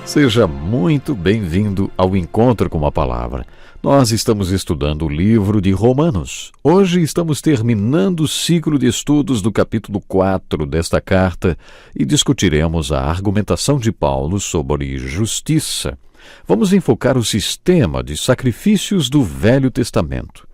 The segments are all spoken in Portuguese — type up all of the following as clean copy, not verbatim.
Seja muito bem-vindo ao Encontro com a Palavra. Nós estamos estudando o livro de Romanos. Hoje estamos terminando o ciclo de estudos do capítulo 4 desta carta e discutiremos a argumentação de Paulo sobre justiça. Vamos enfocar o sistema de sacrifícios do Velho Testamento.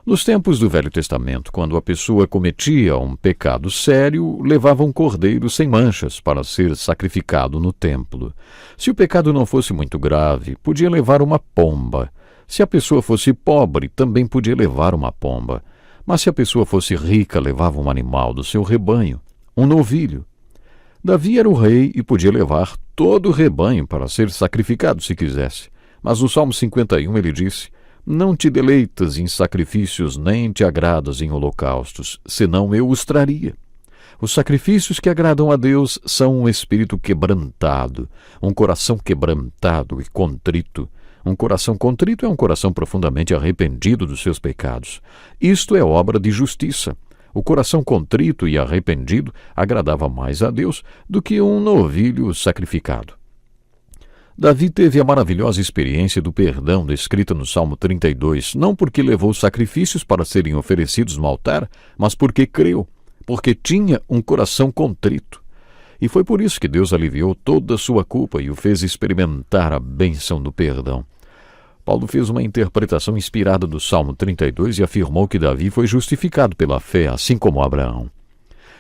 Nos tempos do Velho Testamento, quando a pessoa cometia um pecado sério, levava um cordeiro sem manchas para ser sacrificado no templo. Se o pecado não fosse muito grave, podia levar uma pomba. Se a pessoa fosse pobre, também podia levar uma pomba. Mas se a pessoa fosse rica, levava um animal do seu rebanho, um novilho. Davi era o rei e podia levar todo o rebanho para ser sacrificado se quisesse. Mas no Salmo 51 ele disse: "Não te deleitas em sacrifícios, nem te agradas em holocaustos, senão eu os traria." Os sacrifícios que agradam a Deus são um espírito quebrantado, um coração quebrantado e contrito. Um coração contrito é um coração profundamente arrependido dos seus pecados. Isto é obra de justiça. O coração contrito e arrependido agradava mais a Deus do que um novilho sacrificado. Davi teve a maravilhosa experiência do perdão descrita no Salmo 32, não porque levou sacrifícios para serem oferecidos no altar, mas porque creu, porque tinha um coração contrito. E foi por isso que Deus aliviou toda a sua culpa e o fez experimentar a bênção do perdão. Paulo fez uma interpretação inspirada do Salmo 32 e afirmou que Davi foi justificado pela fé, assim como Abraão.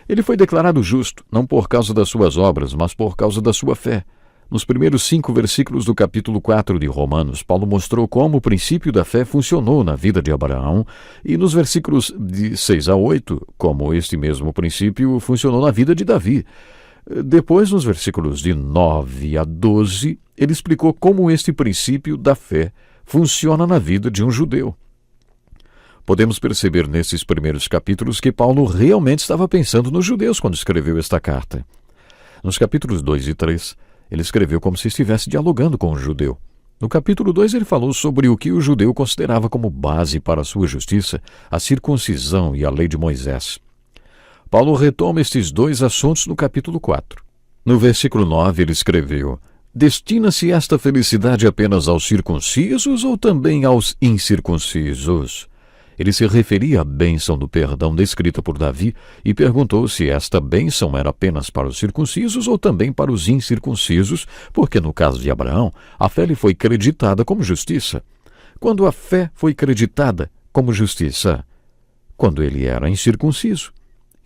Ele foi declarado justo, não por causa das suas obras, mas por causa da sua fé. Nos primeiros 5 versículos do capítulo 4 de Romanos, Paulo mostrou como o princípio da fé funcionou na vida de Abraão e nos versículos de 6 a 8, como este mesmo princípio funcionou na vida de Davi. Depois, nos versículos de 9 a 12, ele explicou como este princípio da fé funciona na vida de um judeu. Podemos perceber nesses primeiros capítulos que Paulo realmente estava pensando nos judeus quando escreveu esta carta. Nos capítulos 2 e 3, ele escreveu como se estivesse dialogando com um judeu. No capítulo 2, ele falou sobre o que o judeu considerava como base para a sua justiça, a circuncisão e a lei de Moisés. Paulo retoma estes dois assuntos no capítulo 4. No versículo 9, ele escreveu: "Destina-se esta felicidade apenas aos circuncisos ou também aos incircuncisos?" Ele se referia à bênção do perdão descrita por Davi e perguntou se esta bênção era apenas para os circuncisos ou também para os incircuncisos, porque no caso de Abraão, a fé lhe foi creditada como justiça. Quando a fé foi creditada como justiça? Quando ele era incircunciso.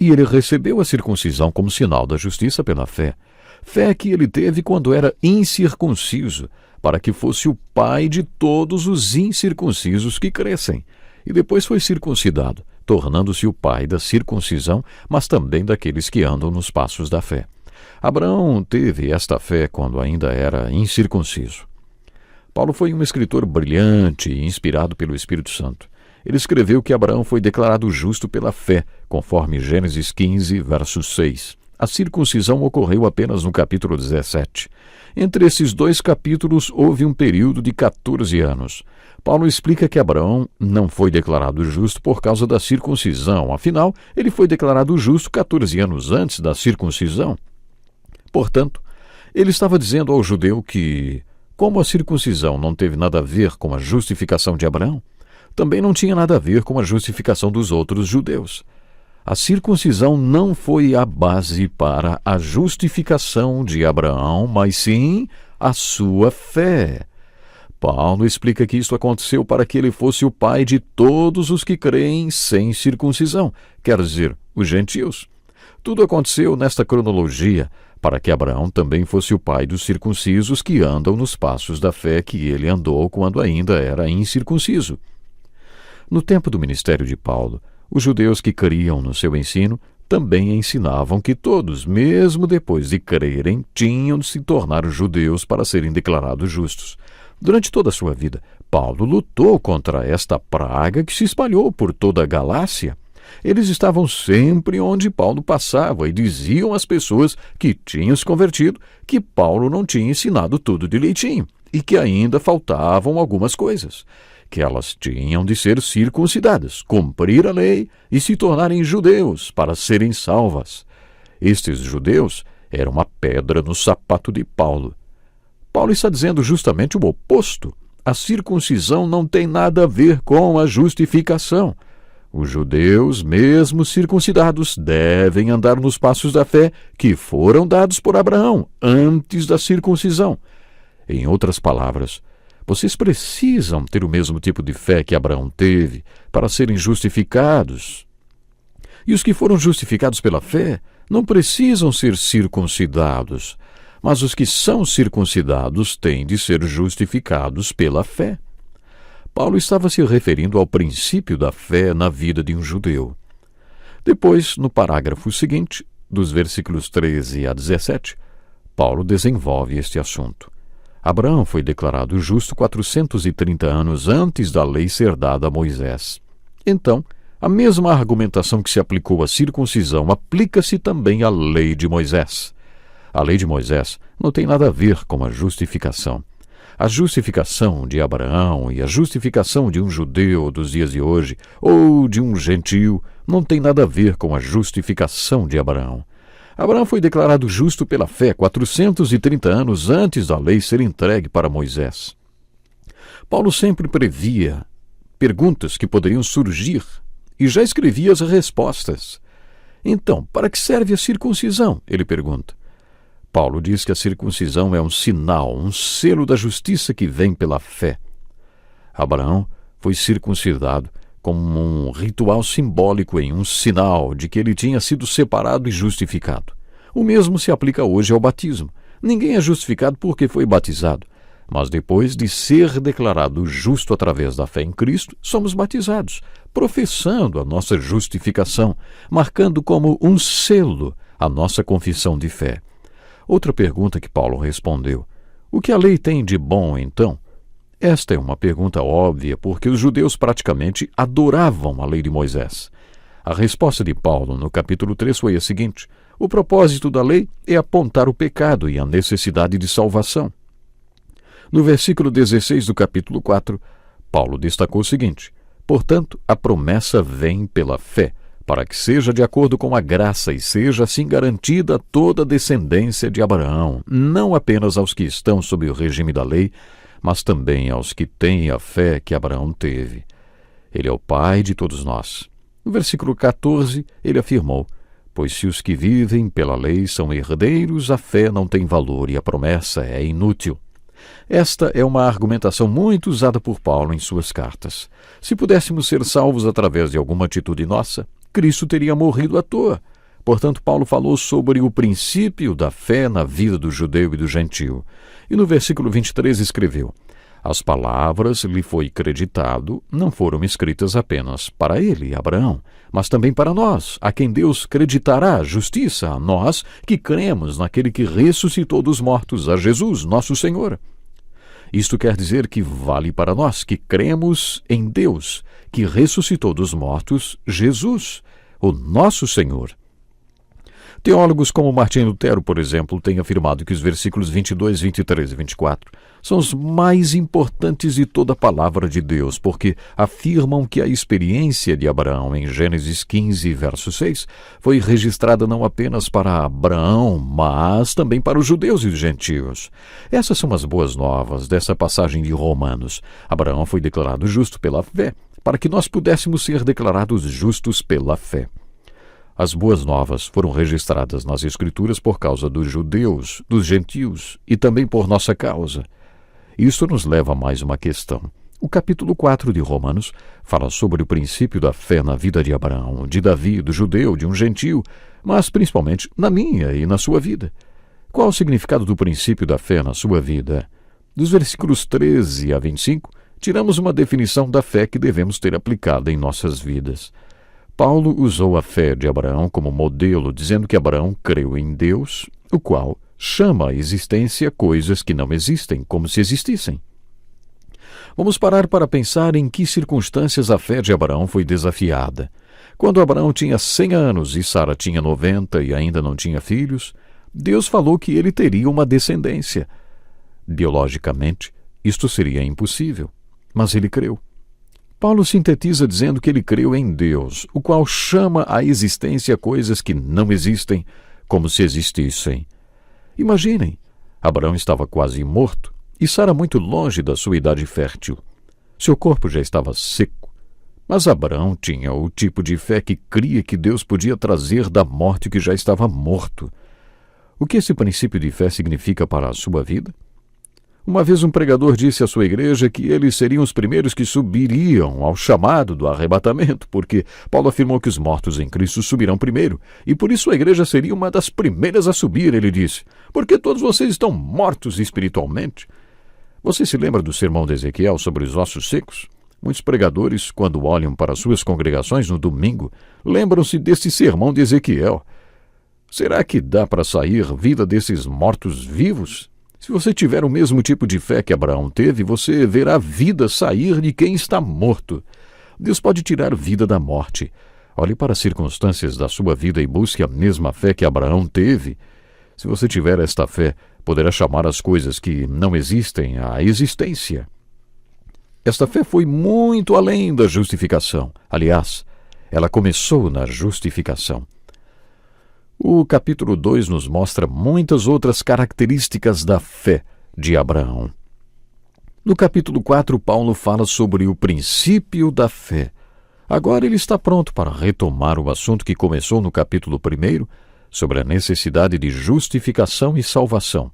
E ele recebeu a circuncisão como sinal da justiça pela fé. Fé que ele teve quando era incircunciso, para que fosse o pai de todos os incircuncisos que crescem. E depois foi circuncidado, tornando-se o pai da circuncisão, mas também daqueles que andam nos passos da fé. Abraão teve esta fé quando ainda era incircunciso. Paulo foi um escritor brilhante e inspirado pelo Espírito Santo. Ele escreveu que Abraão foi declarado justo pela fé, conforme Gênesis 15, verso 6. A circuncisão ocorreu apenas no capítulo 17. Entre esses 2 capítulos houve um período de 14 anos. Paulo explica que Abraão não foi declarado justo por causa da circuncisão, afinal, ele foi declarado justo 14 anos antes da circuncisão. Portanto, ele estava dizendo ao judeu que, como a circuncisão não teve nada a ver com a justificação de Abraão, também não tinha nada a ver com a justificação dos outros judeus. A circuncisão não foi a base para a justificação de Abraão, mas sim a sua fé. Paulo explica que isto aconteceu para que ele fosse o pai de todos os que creem sem circuncisão, quer dizer, os gentios. Tudo aconteceu nesta cronologia para que Abraão também fosse o pai dos circuncisos que andam nos passos da fé que ele andou quando ainda era incircunciso. No tempo do ministério de Paulo, os judeus que criam no seu ensino também ensinavam que todos, mesmo depois de crerem, tinham de se tornar judeus para serem declarados justos. Durante toda a sua vida, Paulo lutou contra esta praga que se espalhou por toda a Galácia. Eles estavam sempre onde Paulo passava e diziam às pessoas que tinham se convertido que Paulo não tinha ensinado tudo direitinho e que ainda faltavam algumas coisas, que elas tinham de ser circuncidadas, cumprir a lei e se tornarem judeus para serem salvas. Estes judeus eram uma pedra no sapato de Paulo. Paulo está dizendo justamente o oposto. A circuncisão não tem nada a ver com a justificação. Os judeus, mesmo circuncidados, devem andar nos passos da fé que foram dados por Abraão antes da circuncisão. Em outras palavras, vocês precisam ter o mesmo tipo de fé que Abraão teve para serem justificados. E os que foram justificados pela fé não precisam ser circuncidados, mas os que são circuncidados têm de ser justificados pela fé. Paulo estava se referindo ao princípio da fé na vida de um judeu. Depois, no parágrafo seguinte, dos versículos 13 a 17, Paulo desenvolve este assunto. Abraão foi declarado justo 430 anos antes da lei ser dada a Moisés. Então, a mesma argumentação que se aplicou à circuncisão aplica-se também à lei de Moisés. A lei de Moisés não tem nada a ver com a justificação. A justificação de Abraão e a justificação de um judeu dos dias de hoje ou de um gentio não tem nada a ver com a justificação de Abraão. Abraão foi declarado justo pela fé 430 anos antes da lei ser entregue para Moisés. Paulo sempre previa perguntas que poderiam surgir e já escrevia as respostas. Então, para que serve a circuncisão? Ele pergunta. Paulo diz que a circuncisão é um sinal, um selo da justiça que vem pela fé. Abraão foi circuncidado como um ritual simbólico um sinal de que ele tinha sido separado e justificado. O mesmo se aplica hoje ao batismo. Ninguém é justificado porque foi batizado, mas depois de ser declarado justo através da fé em Cristo, somos batizados, professando a nossa justificação, marcando como um selo a nossa confissão de fé. Outra pergunta que Paulo respondeu: o que a lei tem de bom, então? Esta é uma pergunta óbvia, porque os judeus praticamente adoravam a lei de Moisés. A resposta de Paulo no capítulo 3 foi a seguinte: o propósito da lei é apontar o pecado e a necessidade de salvação. No versículo 16 do capítulo 4, Paulo destacou o seguinte: portanto, a promessa vem pela fé, para que seja de acordo com a graça e seja assim garantida toda a descendência de Abraão, não apenas aos que estão sob o regime da lei, mas também aos que têm a fé que Abraão teve. Ele é o pai de todos nós. No versículo 14, ele afirmou: pois se os que vivem pela lei são herdeiros, a fé não tem valor e a promessa é inútil. Esta é uma argumentação muito usada por Paulo em suas cartas. Se pudéssemos ser salvos através de alguma atitude nossa, Cristo teria morrido à toa. Portanto, Paulo falou sobre o princípio da fé na vida do judeu e do gentio. E no versículo 23 escreveu: as palavras lhe foi creditado não foram escritas apenas para ele, Abraão, mas também para nós, a quem Deus creditará justiça, a nós que cremos naquele que ressuscitou dos mortos, a Jesus, nosso Senhor. Isto quer dizer que vale para nós que cremos em Deus, que ressuscitou dos mortos Jesus, o nosso Senhor. Teólogos como Martim Lutero, por exemplo, têm afirmado que os versículos 22, 23 e 24 são os mais importantes de toda a palavra de Deus, porque afirmam que a experiência de Abraão em Gênesis 15, verso 6, foi registrada não apenas para Abraão, mas também para os judeus e os gentios. Essas são as boas novas dessa passagem de Romanos. Abraão foi declarado justo pela fé, para que nós pudéssemos ser declarados justos pela fé. As boas novas foram registradas nas Escrituras por causa dos judeus, dos gentios e também por nossa causa. Isso nos leva a mais uma questão. O capítulo 4 de Romanos fala sobre o princípio da fé na vida de Abraão, de Davi, do judeu, de um gentio, mas principalmente na minha e na sua vida. Qual o significado do princípio da fé na sua vida? Dos versículos 13 a 25, tiramos uma definição da fé que devemos ter aplicada em nossas vidas. Paulo usou a fé de Abraão como modelo, dizendo que Abraão creu em Deus, o qual chama à existência coisas que não existem, como se existissem. Vamos parar para pensar em que circunstâncias a fé de Abraão foi desafiada. Quando Abraão tinha 100 anos e Sara tinha 90 e ainda não tinha filhos, Deus falou que ele teria uma descendência. Biologicamente, isto seria impossível, mas ele creu. Paulo sintetiza dizendo que ele creu em Deus, o qual chama à existência coisas que não existem, como se existissem. Imaginem, Abraão estava quase morto e Sara muito longe da sua idade fértil. Seu corpo já estava seco, mas Abraão tinha o tipo de fé que cria que Deus podia trazer da morte o que já estava morto. O que esse princípio de fé significa para a sua vida? Uma vez um pregador disse à sua igreja que eles seriam os primeiros que subiriam ao chamado do arrebatamento, porque Paulo afirmou que os mortos em Cristo subirão primeiro, e por isso a igreja seria uma das primeiras a subir, ele disse, porque todos vocês estão mortos espiritualmente. Você se lembra do sermão de Ezequiel sobre os ossos secos? Muitos pregadores, quando olham para suas congregações no domingo, lembram-se desse sermão de Ezequiel. Será que dá para sair vida desses mortos vivos? Se você tiver o mesmo tipo de fé que Abraão teve, você verá vida sair de quem está morto. Deus pode tirar vida da morte. Olhe para as circunstâncias da sua vida e busque a mesma fé que Abraão teve. Se você tiver esta fé, poderá chamar as coisas que não existem à existência. Esta fé foi muito além da justificação. Aliás, ela começou na justificação. O capítulo 2 nos mostra muitas outras características da fé de Abraão. No capítulo 4, Paulo fala sobre o princípio da fé. Agora ele está pronto para retomar o assunto que começou no capítulo 1, sobre a necessidade de justificação e salvação.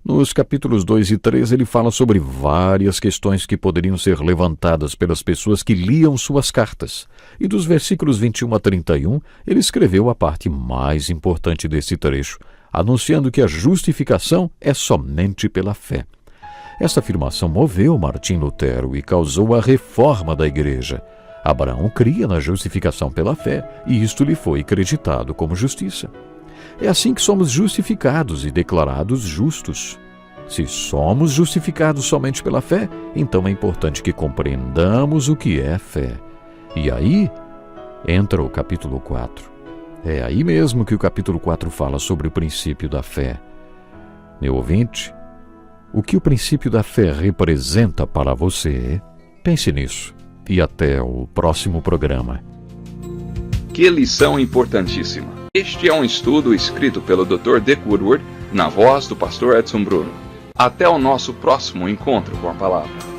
Nos capítulos 2 e 3, ele fala sobre várias questões que poderiam ser levantadas pelas pessoas que liam suas cartas. E dos versículos 21 a 31, ele escreveu a parte mais importante desse trecho, anunciando que a justificação é somente pela fé. Esta afirmação moveu Martim Lutero e causou a reforma da igreja. Abraão cria na justificação pela fé, e isto lhe foi acreditado como justiça. É assim que somos justificados e declarados justos. Se somos justificados somente pela fé, então é importante que compreendamos o que é fé. E aí entra o capítulo 4. É aí mesmo que o capítulo 4 fala sobre o princípio da fé. Meu ouvinte, o que o princípio da fé representa para você? Pense nisso. E até o próximo programa. Que lição importantíssima! Este é um estudo escrito pelo Dr. Dick Woodward, na voz do pastor Edson Bruno. Até o nosso próximo encontro com a palavra.